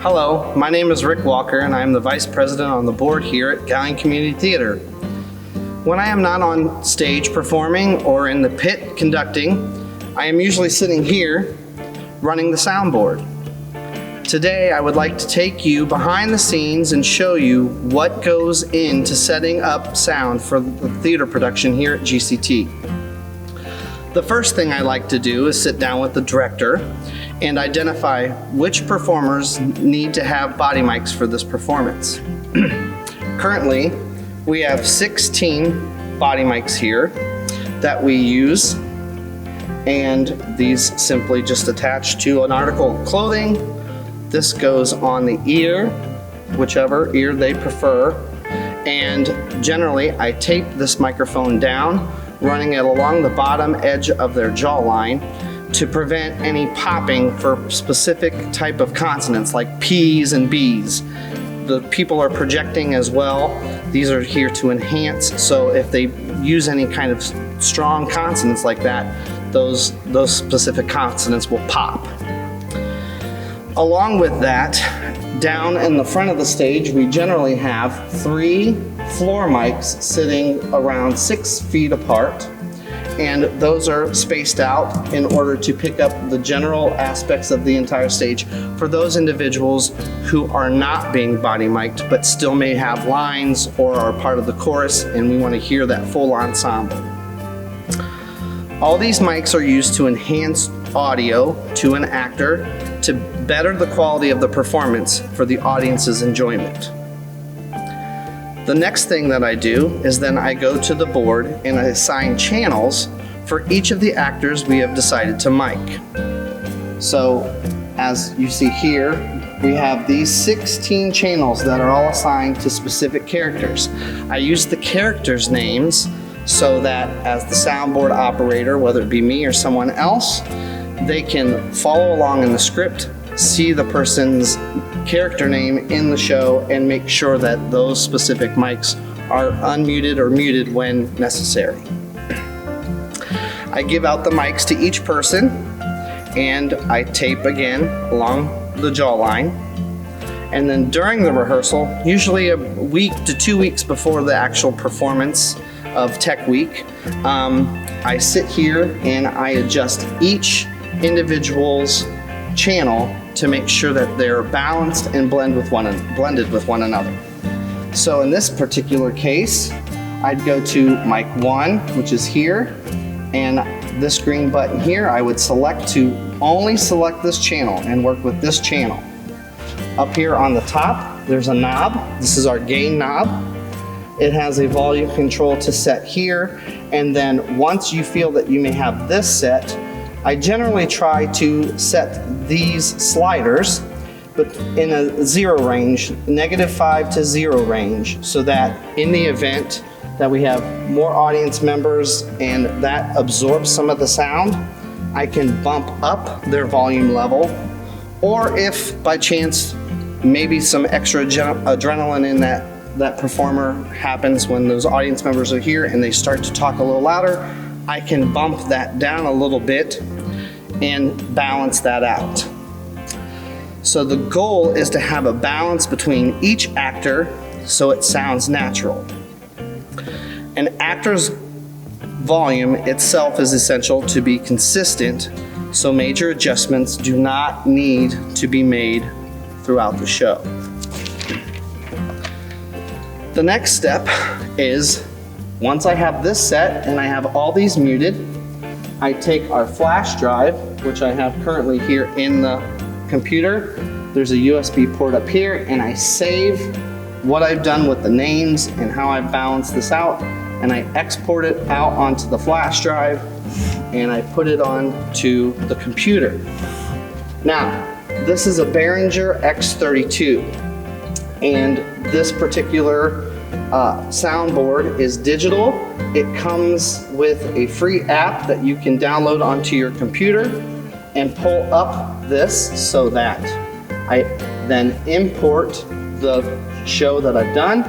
Hello, my name is Rick Walker and I am the Vice President on the board here at Galion Community Theater. When I am not on stage performing or in the pit conducting, I am usually sitting here running the soundboard. Today I would like to take you behind the scenes and show you what goes into setting up sound for the theater production here at GCT. The first thing I like to do is sit down with the director and identify which performers need to have body mics for this performance. Currently, we have 16 body mics here that we use, and these simply just attach to an article of clothing. This goes on the ear, whichever ear they prefer, and generally I tape this microphone down, running it along the bottom edge of their jawline to prevent any popping for specific type of consonants like P's and B's. The people are projecting as well. These are here to enhance, so if they use any kind of strong consonants like that, those specific consonants will pop. Along with that, down in the front of the stage, we generally have 3 floor mics sitting around 6 feet apart. And those are spaced out in order to pick up the general aspects of the entire stage for those individuals who are not being body mic'd but still may have lines or are part of the chorus, and we want to hear that full ensemble. All these mics are used to enhance audio to an actor to better the quality of the performance for the audience's enjoyment. The next thing that I do is then I go to the board and I assign channels for each of the actors we have decided to mic. So as you see here, we have these 16 channels that are all assigned to specific characters. I use the characters' names so that as the soundboard operator, whether it be me or someone else, they can follow along in the script, see the person's character name in the show, and make sure that those specific mics are unmuted or muted when necessary. I give out the mics to each person and I tape again along the jawline. And then during the rehearsal, usually a week to 2 weeks before the actual performance of Tech Week, I sit here and I adjust each individual's channel to make sure that they're balanced and blended with one another. So in this particular case, I'd go to mic 1, which is here, and this green button here, I would select to only select this channel and work with this channel. Up here on the top, there's a knob. This is our gain knob. It has a volume control to set here, and then once you feel that you may have this set, I generally try to set these sliders, but in a 0 range, -5 to 0 range, so that in the event that we have more audience members and that absorbs some of the sound, I can bump up their volume level. Or if by chance maybe some extra adrenaline in that performer happens when those audience members are here and they start to talk a little louder, I can bump that down a little bit and balance that out. So the goal is to have a balance between each actor so it sounds natural. An actor's volume itself is essential to be consistent, so major adjustments do not need to be made throughout the show. The next step is, once I have this set and I have all these muted, I take our flash drive, which I have currently here in the computer. There's a USB port up here, and I save what I've done with the names and how I balance this out, and I export it out onto the flash drive, and I put it onto the computer. Now, this is a Behringer X32, and this particular soundboard is digital. It comes with a free app that you can download onto your computer and pull up this so that I then import the show that I've done,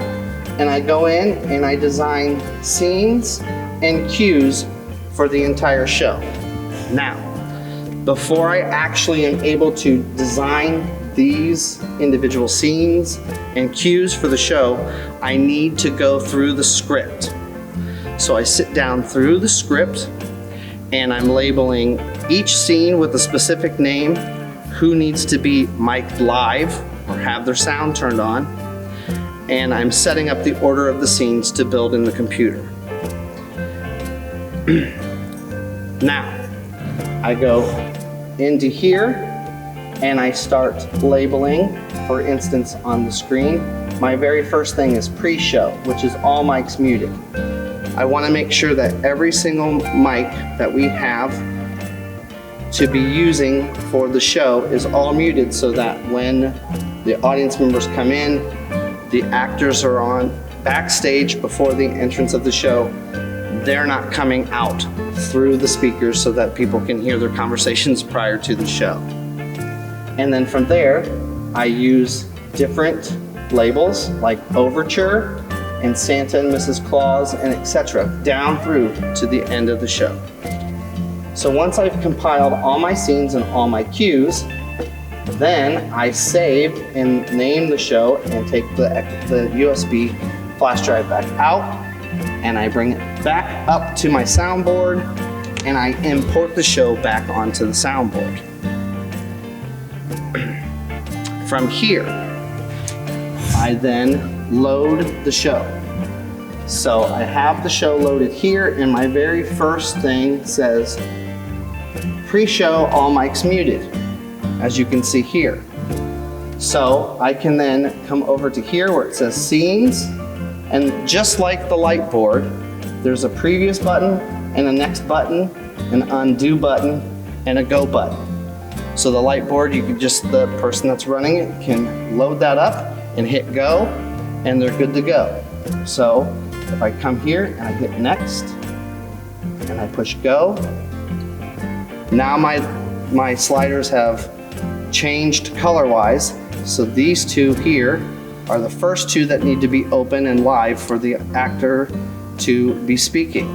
and I go in and I design scenes and cues for the entire show. Now, before I actually am able to design these individual scenes and cues for the show, I need to go through the script. So I sit down through the script and I'm labeling each scene with a specific name, who needs to be mic'd live or have their sound turned on, and I'm setting up the order of the scenes to build in the computer. Now, I go into here and I start labeling. For instance, on the screen, my very first thing is pre-show, which is all mics muted. I want to make sure that every single mic that we have to be using for the show is all muted, so that when the audience members come in, the actors are on backstage before the entrance of the show, they're not coming out through the speakers so that people can hear their conversations prior to the show. And then from there, I use different labels like Overture and Santa and Mrs. Claus and etc. down through to the end of the show. So once I've compiled all my scenes and all my cues, then I save and name the show and take the USB flash drive back out, and I bring it back up to my soundboard and I import the show back onto the soundboard. From here, I then load the show. So I have the show loaded here, and my very first thing says pre-show, all mics muted, as you can see here. So I can then come over to here where it says scenes, and just like the light board, there's a previous button and a next button, an undo button, and a go button. So the light board, you can just, the person that's running it can load that up and hit go, and they're good to go. So if I come here and I hit next and I push go, now my sliders have changed color-wise. So these two here are the first two that need to be open and live for the actor to be speaking.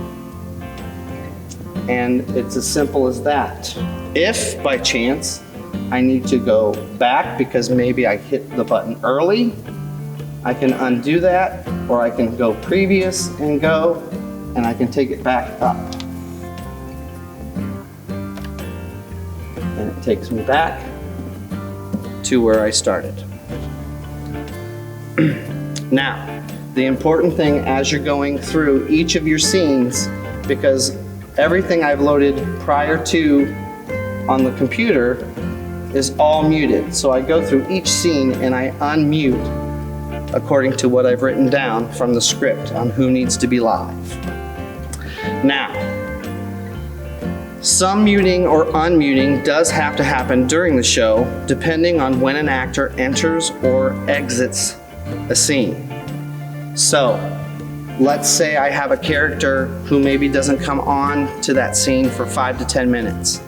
And it's as simple as that. If by chance I need to go back because maybe I hit the button early, I can undo that, or I can go previous and go, and I can take it back up. And it takes me back to where I started. Now, the important thing as you're going through each of your scenes, because everything I've loaded prior to on the computer is all muted. So I go through each scene and I unmute according to what I've written down from the script on who needs to be live. Now, some muting or unmuting does have to happen during the show, depending on when an actor enters or exits a scene. So, let's say I have a character who maybe doesn't come on to that scene for 5 to 10 minutes.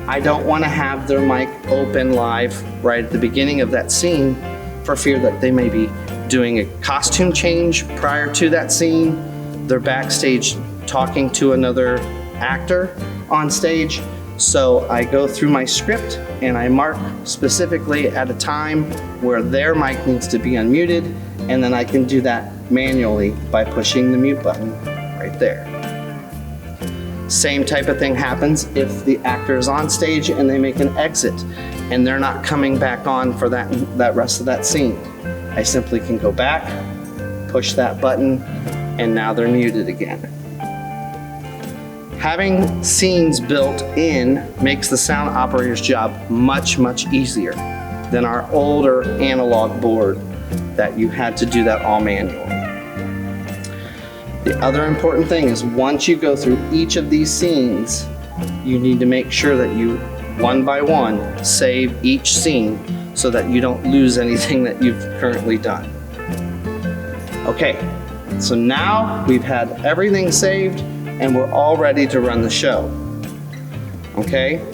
I don't want to have their mic open live right at the beginning of that scene for fear that they may be doing a costume change prior to that scene. They're backstage talking to another actor on stage. So I go through my script and I mark specifically at a time where their mic needs to be unmuted, and then I can do that manually by pushing the mute button right there. Same type of thing happens if the actor is on stage and they make an exit and they're not coming back on for that rest of that scene. I simply can go back, push that button, and now they're muted again. Having scenes built in makes the sound operator's job much, much easier than our older analog board that you had to do that all manually. The other important thing is once you go through each of these scenes, you need to make sure that you, one by one, save each scene so that you don't lose anything that you've currently done. Okay, so now we've had everything saved and we're all ready to run the show. Okay?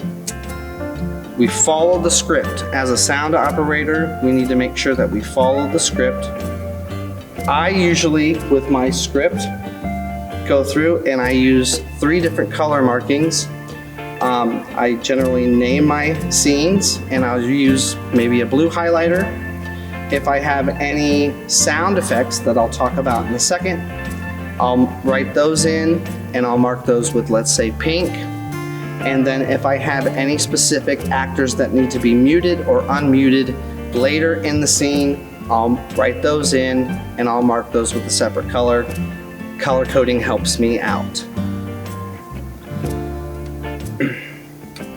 We follow the script. As a sound operator, we need to make sure that we follow the script. I usually, with my script, go through and I use 3 different color markings I generally name my scenes, and I'll use maybe a blue highlighter. If I have any sound effects that I'll talk about in a second, I'll write those in and I'll mark those with, let's say, pink. And then if I have any specific actors that need to be muted or unmuted later in the scene, I'll write those in and I'll mark those with a separate color. Color coding helps me out.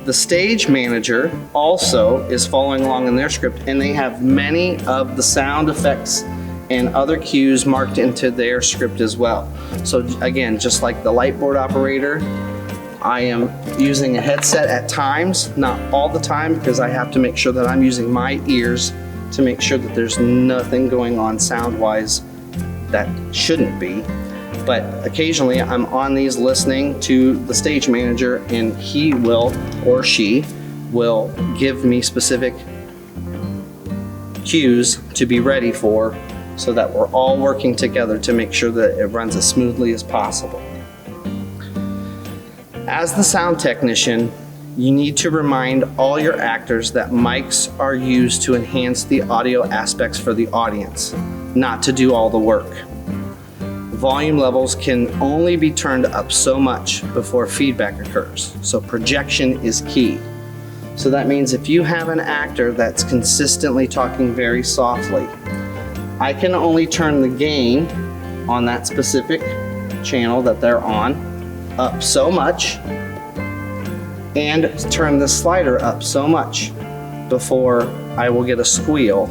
The stage manager also is following along in their script, and they have many of the sound effects and other cues marked into their script as well. So again, just like the light board operator, I am using a headset at times, not all the time, because I have to make sure that I'm using my ears to make sure that there's nothing going on sound-wise that shouldn't be. But occasionally I'm on these listening to the stage manager, and he will, or she will, give me specific cues to be ready for, so that we're all working together to make sure that it runs as smoothly as possible. As the sound technician, you need to remind all your actors that mics are used to enhance the audio aspects for the audience, not to do all the work. Volume levels can only be turned up so much before feedback occurs, so projection is key. So that means if you have an actor that's consistently talking very softly, I can only turn the gain on that specific channel that they're on up so much and turn the slider up so much before I will get a squeal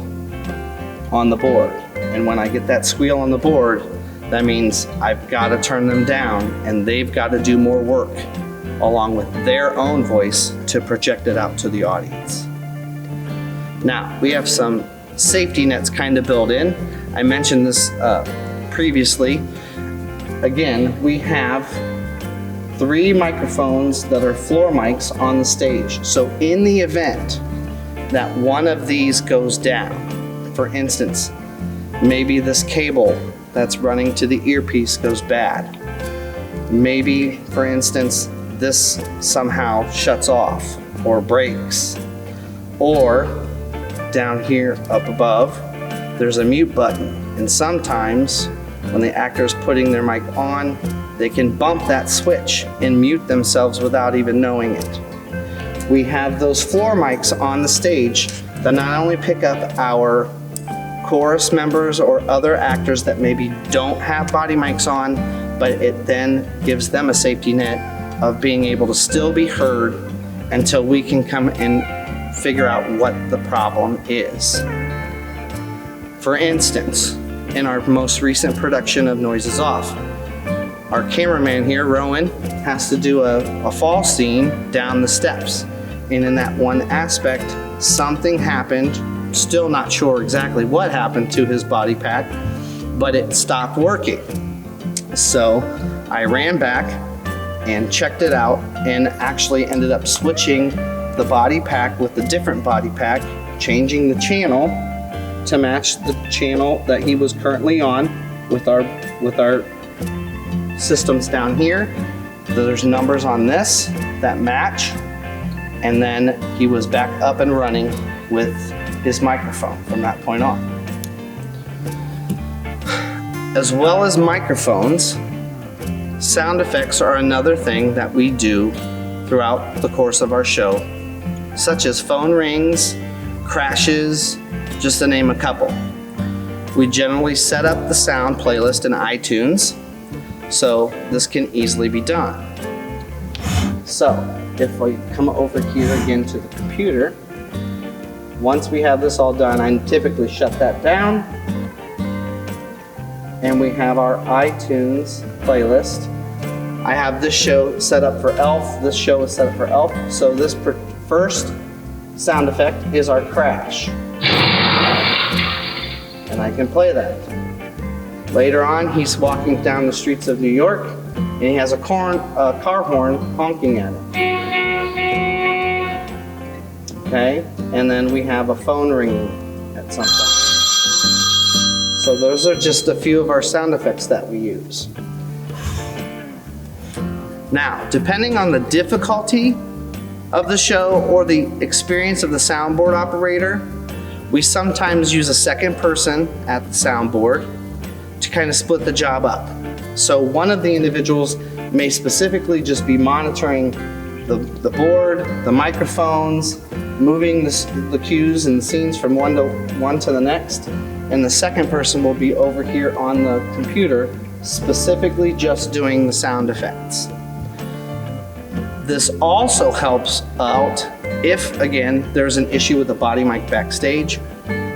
on the board. And when I get that squeal on the board, that means I've got to turn them down, and they've got to do more work along with their own voice to project it out to the audience. Now, we have some safety nets kind of built in. I mentioned this previously. Again, we have 3 microphones that are floor mics on the stage. So in the event that one of these goes down, for instance, maybe this cable that's running to the earpiece goes bad. Maybe, for instance, this somehow shuts off or breaks. Or down here up above, there's a mute button. And sometimes when the actor is putting their mic on, they can bump that switch and mute themselves without even knowing it. We have those floor mics on the stage that not only pick up our chorus members or other actors that maybe don't have body mics on, but it then gives them a safety net of being able to still be heard until we can come and figure out what the problem is. For instance, in our most recent production of Noises Off, our cameraman here, Rowan, has to do a fall scene down the steps. And in that one aspect, something happened. Still not sure exactly what happened to his body pack, but it stopped working. So I ran back and checked it out and actually ended up switching the body pack with a different body pack, changing the channel to match the channel that he was currently on with our systems down here. There's numbers on this that match, and then he was back up and running with his microphone from that point on. As well as microphones, sound effects are another thing that we do throughout the course of our show, such as phone rings, crashes, just to name a couple. We generally set up the sound playlist in iTunes, so this can easily be done. So if we come over here again to the computer, once we have this all done, I typically shut that down, and we have our iTunes playlist. I have this show set up for Elf. This show is set up for Elf. So this first sound effect is our crash. And I can play that. Later on, he's walking down the streets of New York, and he has a car horn honking at him. Okay, and then we have a phone ringing at some point. So those are just a few of our sound effects that we use. Now, depending on the difficulty of the show or the experience of the soundboard operator, we sometimes use a second person at the soundboard to kind of split the job up. So one of the individuals may specifically just be monitoring the board, the microphones, moving the cues and the scenes from one to the next, and the second person will be over here on the computer specifically just doing the sound effects. This also helps out if, again, there's an issue with the body mic backstage.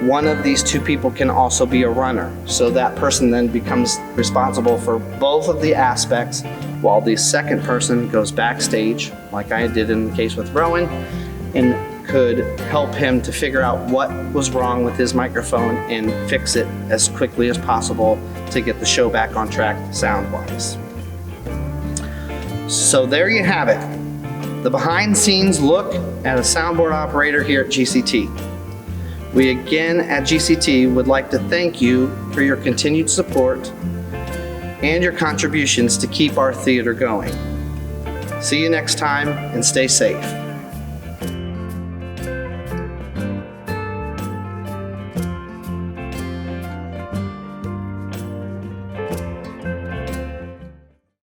One of these two people can also be a runner. So that person then becomes responsible for both of the aspects while the second person goes backstage, like I did in the case with Rowan, and could help him to figure out what was wrong with his microphone and fix it as quickly as possible to get the show back on track sound-wise. So there you have it. The behind-the-scenes look at a soundboard operator here at GCT. We again at GCT would like to thank you for your continued support and your contributions to keep our theater going. See you next time and stay safe.